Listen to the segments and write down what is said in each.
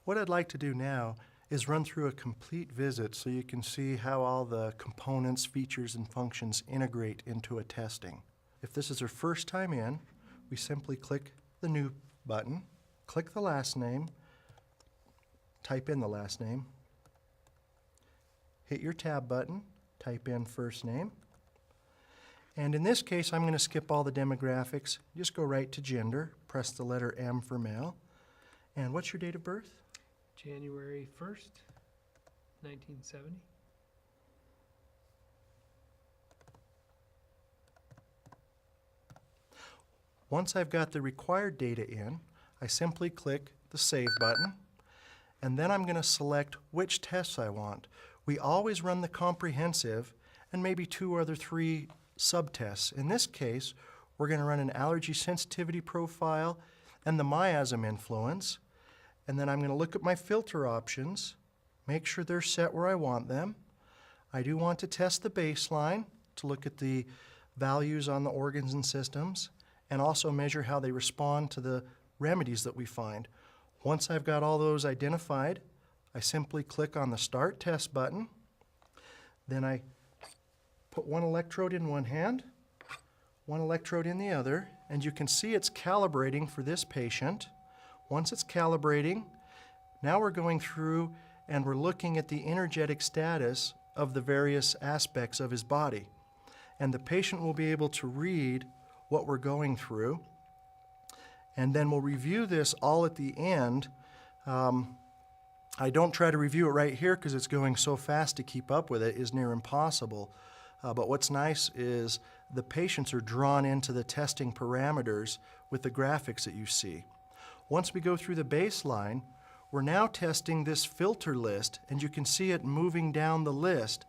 What I'd like to do now is run through a complete visit so you can see how all the components, features, and functions integrate into a testing. If this is our first time in, we simply click the New button, click the last name, type in the last name, hit your Tab button, type in first name, and in this case I'm going to skip all the demographics, just go right to gender, press the letter M for male, and what's your date of birth? January 1st, 1970. Once I've got the required data in, I simply click the Save button, and then I'm going to select which tests I want. We always run the comprehensive and maybe 2 or 3 subtests. In this case, we're going to run an allergy sensitivity profile and the miasm influence, and then I'm going to look at my filter options, make sure they're set where I want them. I do want to test the baseline to look at the values on the organs and systems, and also measure how they respond to the remedies that we find. Once I've got all those identified, I simply click on the Start Test button. Then I put one electrode in one hand, one electrode in the other, and you can see it's calibrating for this patient. Once it's calibrating, now we're going through and we're looking at the energetic status of the various aspects of his body. And the patient will be able to read what we're going through. And then we'll review this all at the end. I don't try to review it right here because it's going so fast to keep up with it is near impossible. But what's nice is the patients are drawn into the testing parameters with the graphics that you see. Once we go through the baseline, we're now testing this filter list, and you can see it moving down the list.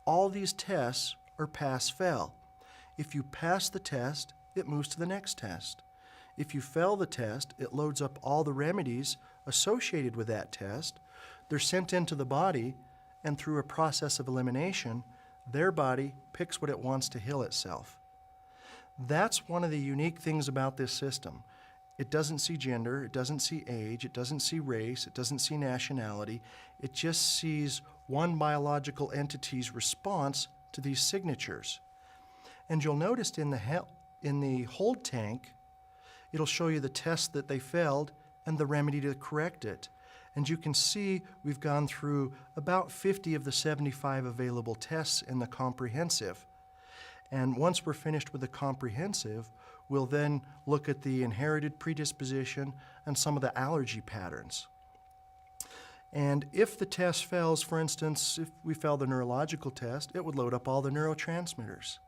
All these tests are pass-fail. If you pass the test, it moves to the next test. If you fail the test, it loads up all the remedies associated with that test. They're sent into the body, and through a process of elimination, their body picks what it wants to heal itself. That's one of the unique things about this system. It doesn't see gender, it doesn't see age, it doesn't see race, it doesn't see nationality. It just sees one biological entity's response to these signatures. And you'll notice in the hold tank, it'll show you the test that they failed and the remedy to correct it. And you can see we've gone through about 50 of the 75 available tests in the comprehensive. And once we're finished with the comprehensive, we'll then look at the inherited predisposition and some of the allergy patterns. And if the test fails, for instance, if we fail the neurological test, it would load up all the neurotransmitters.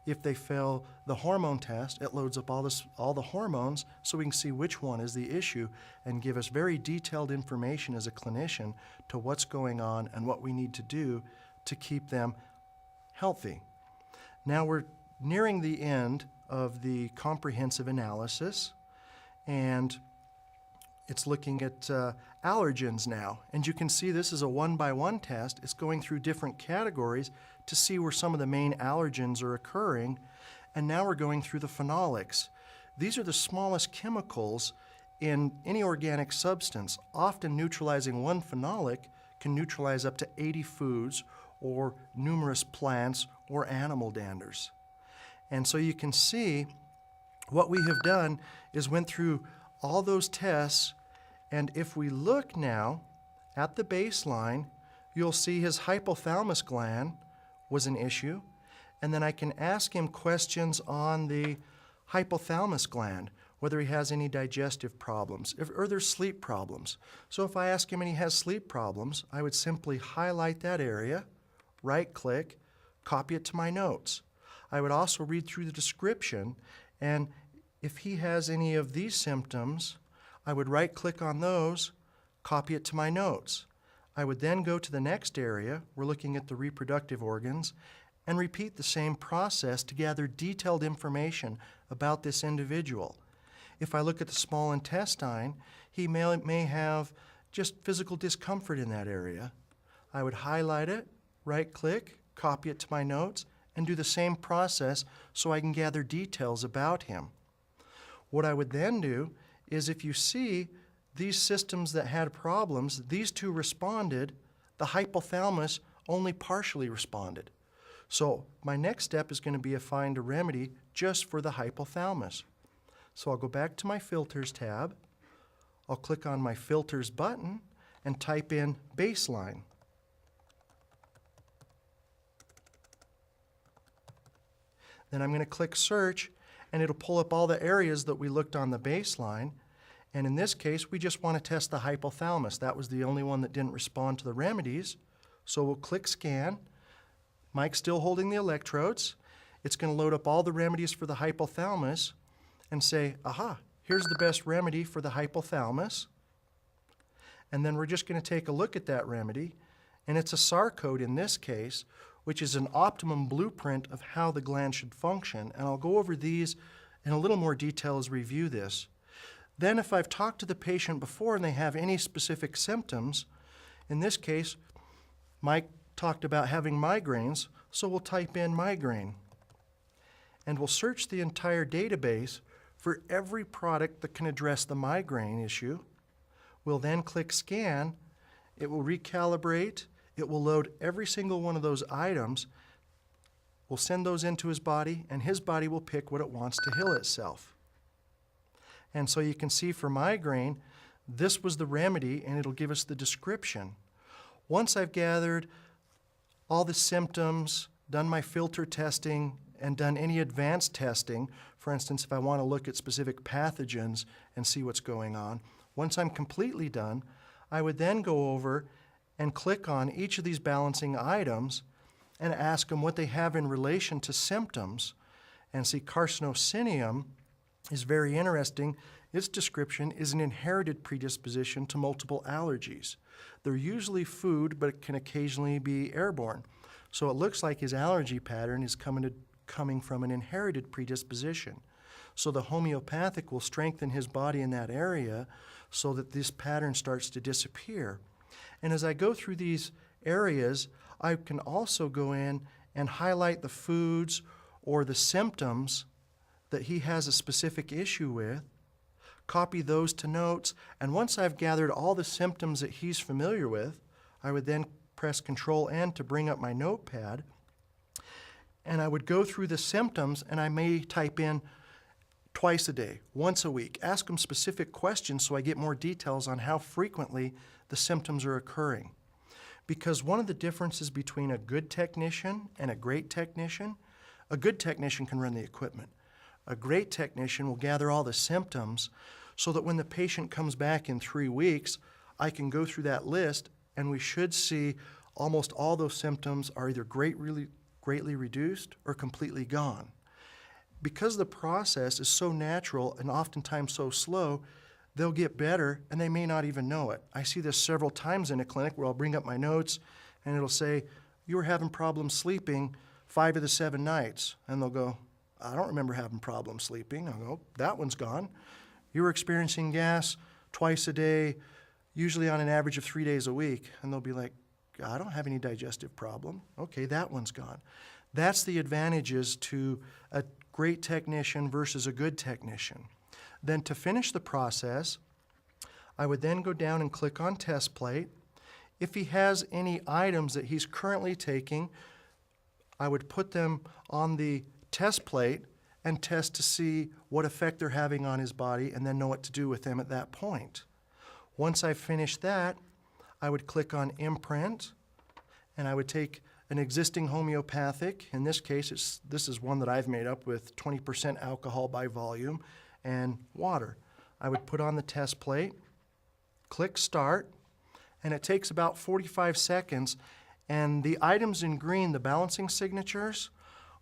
If they fail the hormone test, it loads up all the hormones so we can see which one is the issue and give us very detailed information as a clinician to what's going on and what we need to do to keep them healthy. Now we're nearing the end of the comprehensive analysis, and it's looking at allergens now. And you can see this is a 1-by-1 test. It's going through different categories to see where some of the main allergens are occurring. And now we're going through the phenolics. These are the smallest chemicals in any organic substance. Often neutralizing one phenolic can neutralize up to 80 foods or numerous plants or animal danders. And so you can see what we have done is went through all those tests, and if we look now at the baseline, you'll see his hypothalamus gland was an issue, and then I can ask him questions on the hypothalamus gland, whether he has any digestive problems, or there's sleep problems. So if I ask him and he has sleep problems, I would simply highlight that area, right-click, copy it to my notes. I would also read through the description, and if he has any of these symptoms, I would right-click on those, copy it to my notes. I would then go to the next area, we're looking at the reproductive organs, and repeat the same process to gather detailed information about this individual. If I look at the small intestine, he may have just physical discomfort in that area. I would highlight it, right-click, copy it to my notes, and do the same process so I can gather details about him. What I would then do is, if you see these systems that had problems, these two responded, the hypothalamus only partially responded. So my next step is going to be to find a remedy just for the hypothalamus. So I'll go back to my Filters tab. I'll click on my Filters button and type in baseline. Then I'm going to click Search, and it'll pull up all the areas that we looked on the baseline. And in this case, we just want to test the hypothalamus. That was the only one that didn't respond to the remedies. So we'll click Scan. Mike's still holding the electrodes. It's going to load up all the remedies for the hypothalamus and say, aha, here's the best remedy for the hypothalamus. And then we're just going to take a look at that remedy. And it's a ASYRA code in this case, which is an optimum blueprint of how the gland should function. And I'll go over these in a little more detail as we review this. Then if I've talked to the patient before and they have any specific symptoms, in this case, Mike talked about having migraines, so we'll type in migraine. And we'll search the entire database for every product that can address the migraine issue. We'll then click Scan. It will recalibrate. It will load every single one of those items. We'll send those into his body, and his body will pick what it wants to heal itself. And so you can see for migraine, this was the remedy, and it'll give us the description. Once I've gathered all the symptoms, done my filter testing, and done any advanced testing, for instance, if I want to look at specific pathogens and see what's going on, once I'm completely done, I would then go over and click on each of these balancing items and ask them what they have in relation to symptoms. And see, carcinocinium is very interesting. Its description is an inherited predisposition to multiple allergies. They're usually food, but it can occasionally be airborne. So it looks like his allergy pattern is coming from an inherited predisposition. So the homeopathic will strengthen his body in that area so that this pattern starts to disappear. And as I go through these areas, I can also go in and highlight the foods or the symptoms that he has a specific issue with, copy those to notes, and once I've gathered all the symptoms that he's familiar with, I would then press Control-N to bring up my notepad, and I would go through the symptoms, and I may type in twice a day, once a week, ask him specific questions so I get more details on how frequently the symptoms are occurring. Because one of the differences between a good technician and a great technician, a good technician can run the equipment. A great technician will gather all the symptoms so that when the patient comes back in 3 weeks, I can go through that list and we should see almost all those symptoms are either greatly reduced or completely gone. Because the process is so natural and oftentimes so slow, they'll get better and they may not even know it. I see this several times in a clinic where I'll bring up my notes and it'll say, you were having problems sleeping 5 of the 7 nights. And they'll go, I don't remember having problems sleeping. I'll go, that one's gone. You were experiencing gas twice a day, usually on an average of 3 days a week. And they'll be like, I don't have any digestive problem. Okay, that one's gone. That's the advantages to a great technician versus a good technician. Then to finish the process, I would then go down and click on Test Plate. If he has any items that he's currently taking, I would put them on the test plate and test to see what effect they're having on his body and then know what to do with them at that point. Once I've finished that, I would click on Imprint and I would take an existing homeopathic. In this case, this is one that I've made up with 20% alcohol by volume and water. I would put on the test plate, click Start, and it takes about 45 seconds. And the items in green, the balancing signatures,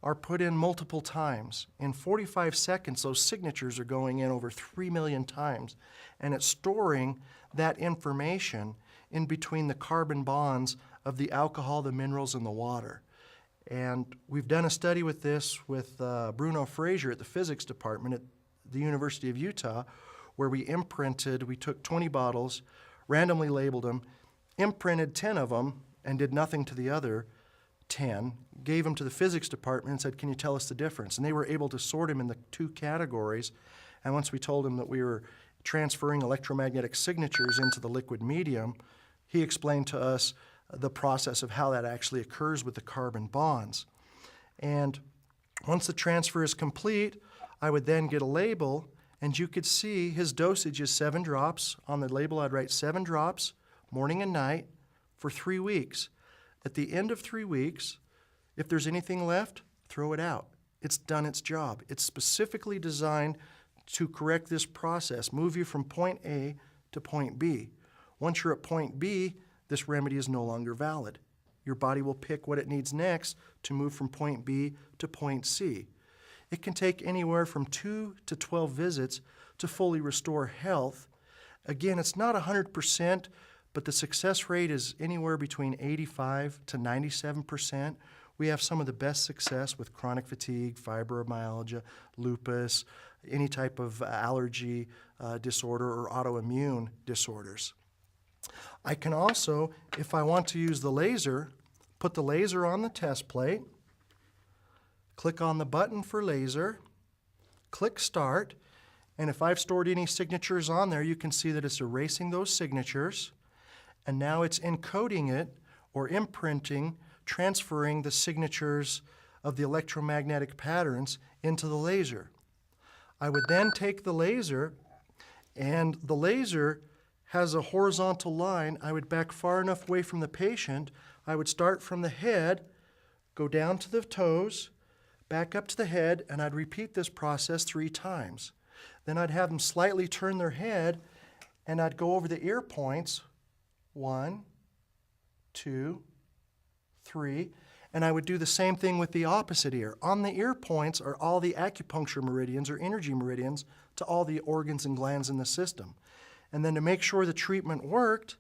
are put in multiple times. In 45 seconds, those signatures are going in over 3 million times, and it's storing that information in between the carbon bonds of the alcohol, the minerals, and the water. And we've done a study with this with Bruno Fraser at the physics department at the University of Utah, where we took 20 bottles, randomly labeled them, imprinted 10 of them, and did nothing to the other 10, gave them to the physics department and said, can you tell us the difference? And they were able to sort them in the 2 categories. And once we told them that we were transferring electromagnetic signatures into the liquid medium, he explained to us the process of how that actually occurs with the carbon bonds. And once the transfer is complete, I would then get a label, and you could see his dosage is 7 drops. On the label, I'd write 7 drops, morning and night, for 3 weeks. At the end of 3 weeks, if there's anything left, throw it out. It's done its job. It's specifically designed to correct this process, move you from point A to point B. Once you're at point B, this remedy is no longer valid. Your body will pick what it needs next to move from point B to point C. It can take anywhere from 2 to 12 visits to fully restore health. Again, it's not 100%, but the success rate is anywhere between 85 to 97%. We have some of the best success with chronic fatigue, fibromyalgia, lupus, any type of allergy disorder or autoimmune disorders. I can also, if I want to use the laser, put the laser on the test plate, click on the button for laser, click start, and if I've stored any signatures on there, you can see that it's erasing those signatures, and now it's encoding it or imprinting, transferring the signatures of the electromagnetic patterns into the laser. I would then take the laser, and the laser has a horizontal line. I would back far enough away from the patient. I would start from the head, go down to the toes, back up to the head, and I'd repeat this process 3 times. Then I'd have them slightly turn their head, and I'd go over the ear points, 1, 2, 3, and I would do the same thing with the opposite ear. On the ear points are all the acupuncture meridians or energy meridians to all the organs and glands in the system. And then to make sure the treatment worked,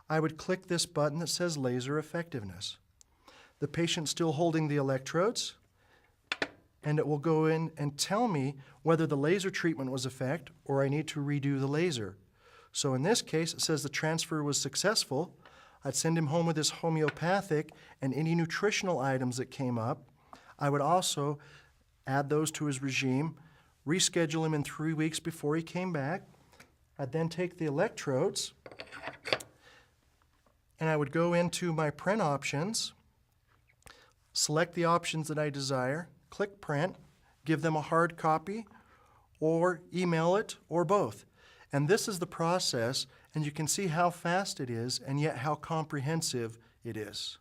I would click this button that says laser effectiveness. The patient's still holding the electrodes, and it will go in and tell me whether the laser treatment was effective or I need to redo the laser. So in this case, it says the transfer was successful. I'd send him home with his homeopathic and any nutritional items that came up. I would also add those to his regime, reschedule him in 3 weeks before he came back. I'd then take the electrodes, and I would go into my print options, select the options that I desire, click print, give them a hard copy, or email it, or both. And this is the process, and you can see how fast it is, and yet how comprehensive it is.